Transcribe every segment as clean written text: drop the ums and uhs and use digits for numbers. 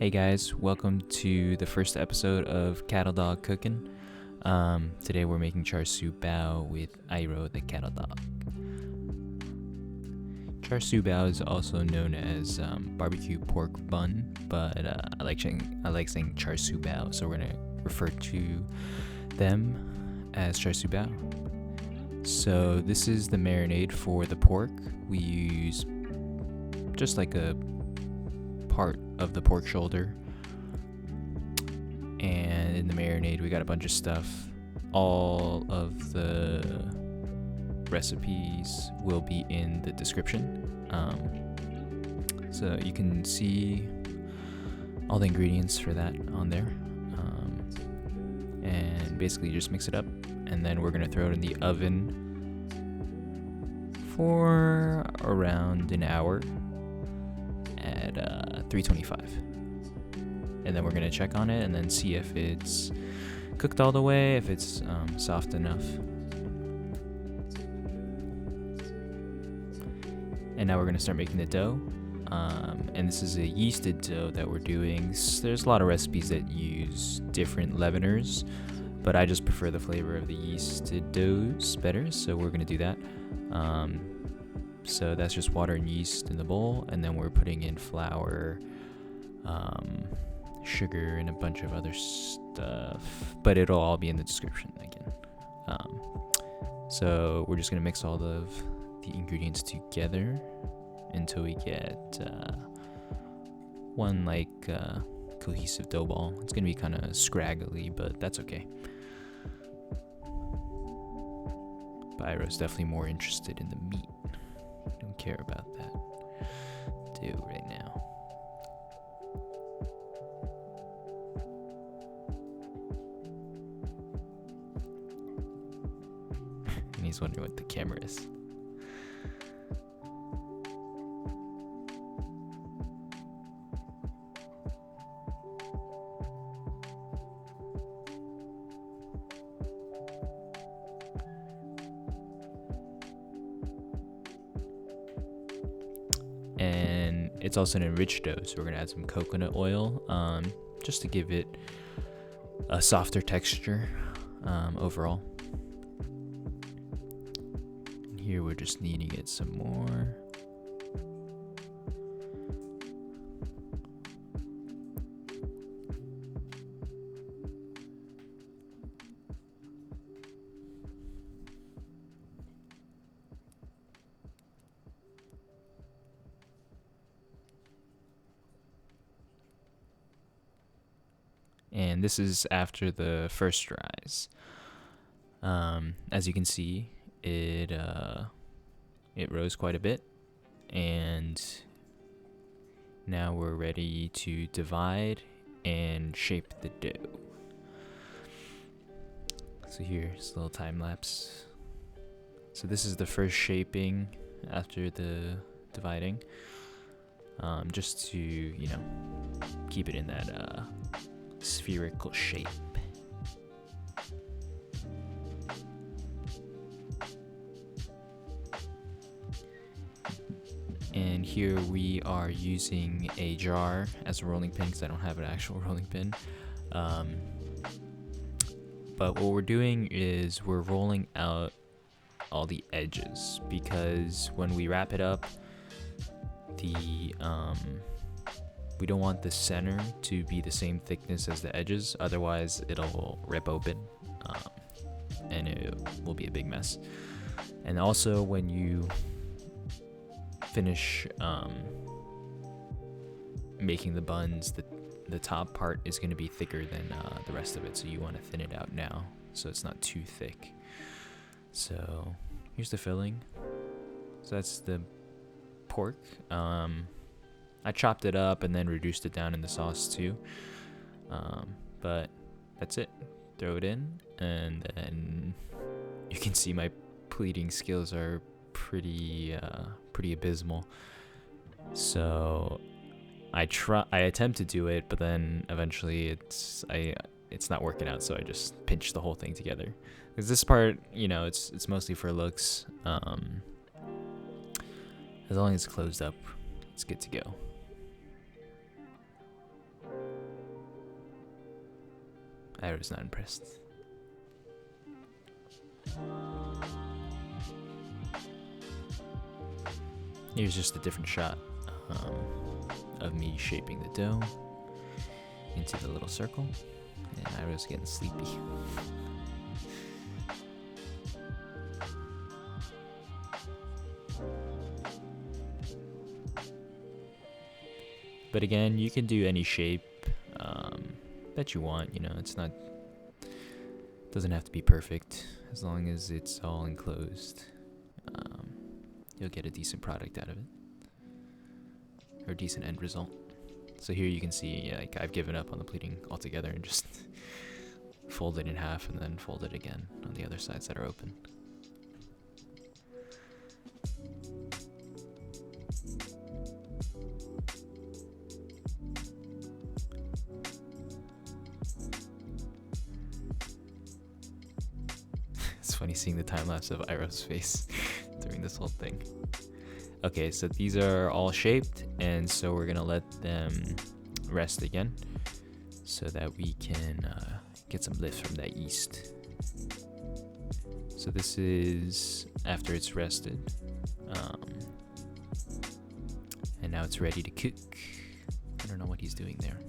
Hey guys, welcome to the first episode of Cattle Dog Cookin. Today we're making Char Siu Bao with Iroh the cattle dog. Char Siu Bao is also known as barbecue pork bun, but I like saying Char Siu Bao, so we're gonna refer to them as Char Siu Bao. So this is the marinade for the pork. We use just like a part of the pork shoulder, and in the marinade we got a bunch of stuff. All of the recipes will be in the description, so you can see all the ingredients for that on there, and basically just mix it up, and then we're gonna throw it in the oven for around an hour at 325, and then we're gonna check on it and then see if it's cooked all the way, if it's soft enough. And now we're gonna start making the dough, and this is a yeasted dough that we're doing. There's a lot of recipes that use different leaveners, but I just prefer the flavor of the yeasted doughs better, so we're gonna do that. So that's just water and yeast in the bowl, and then we're putting in flour, sugar, and a bunch of other stuff, but it'll all be in the description again. So we're just gonna mix all of the ingredients together until we get one cohesive dough ball. It's gonna be kind of scraggly, but that's okay. But Iroh's definitely more interested in the meat. Don't care about that dough right now. And he's wondering what the camera is. And it's also an enriched dough, so we're gonna add some coconut oil, just to give it a softer texture overall. And here we're just kneading it some more. And this is after the first rise. As you can see, it rose quite a bit, and now we're ready to divide and shape the dough. So here's a little time lapse. So this is the first shaping after the dividing, just to keep it in that spherical shape. And here we are using a jar as a rolling pin because I don't have an actual rolling pin. But what we're doing is we're rolling out all the edges, because when we wrap it up, we don't want the center to be the same thickness as the edges, otherwise it'll rip open, and it will be a big mess. And also when you finish making the buns, the top part is going to be thicker than the rest of it, so you want to thin it out now so it's not too thick. So here's the filling. So that's the pork. I chopped it up and then reduced it down in the sauce too, but that's it. Throw it in, and then you can see my pleating skills are pretty abysmal. So I attempt to do it, but then eventually it's not working out, so I just pinch the whole thing together. Because this part, it's mostly for looks. As long as it's closed up, it's good to go. I was not impressed. Here's just a different shot of me shaping the dough into the little circle, and I was getting sleepy. But again, you can do any shape that you want. You know, it's not, doesn't have to be perfect. As long as it's all enclosed, you'll get a decent product out of it, or a decent end result. So here you can see, like, I've given up on the pleating altogether and just fold it in half and then fold it again on the other sides that are open. It's funny seeing the time lapse of Iroh's face during this whole thing. Okay, so these are all shaped, and so we're gonna let them rest again so that we can get some lift from that yeast. So this is after it's rested, and now it's ready to cook. I don't know what he's doing there.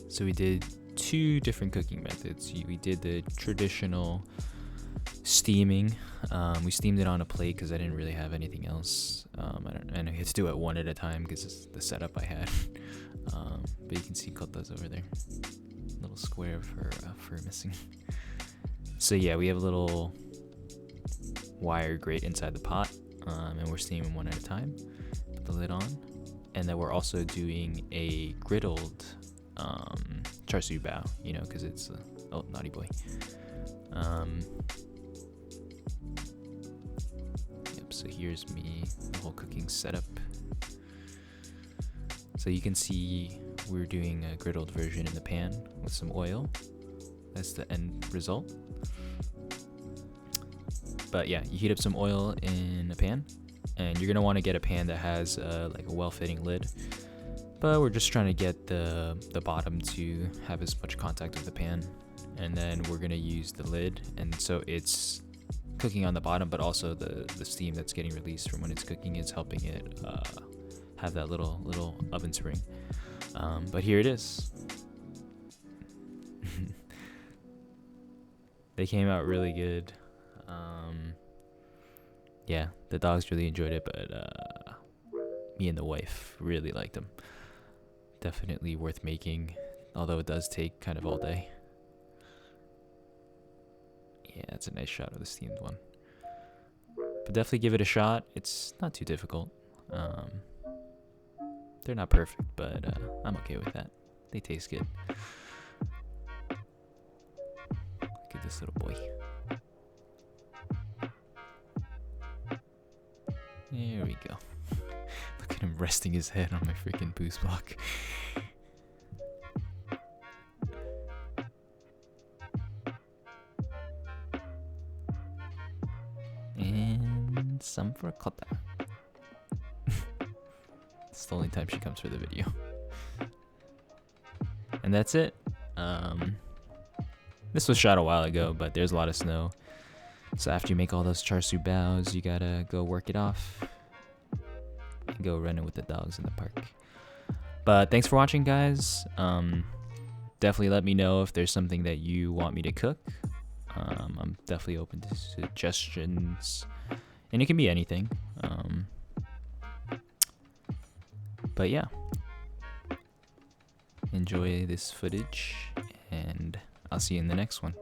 So we did 2 different cooking methods. We did the traditional steaming. We steamed it on a plate because I didn't really have anything else. I had to do it one at a time because it's the setup I had. But you can see Kota's over there. Little square of her fur missing. So yeah, we have a little wire grate inside the pot, and we're steaming one at a time. Put the lid on, and then we're also doing a griddled Char Siu Bao, you know, because it's oh, naughty boy. Yep, so here's me, the whole cooking setup. So you can see we're doing a griddled version in the pan with some oil. That's the end result. But yeah, you heat up some oil in a pan, and you're gonna want to get a pan that has like a well-fitting lid. But we're just trying to get the bottom to have as much contact with the pan, and then we're gonna use the lid, and so it's cooking on the bottom, but also the steam that's getting released from when it's cooking is helping it have that little oven spring. But here it is. They came out really good. Yeah, the dogs really enjoyed it, but me and the wife really liked them. Definitely worth making, although it does take kind of all day. Yeah, it's a nice shot of the steamed one. But definitely give it a shot. It's not too difficult. They're not perfect, but I'm okay with that. They taste good. Look at this little boy. There we go. Look at him resting his head on my freaking boost block. And some for Kota. It's the only time she comes for the video. And that's it. This was shot a while ago, but there's a lot of snow. So after you make all those Char Siu Baos, you gotta go work it off and go running with the dogs in the park. But thanks for watching, guys. Definitely let me know if there's something that you want me to cook. I'm definitely open to suggestions, and it can be anything. But yeah, enjoy this footage, and I'll see you in the next one.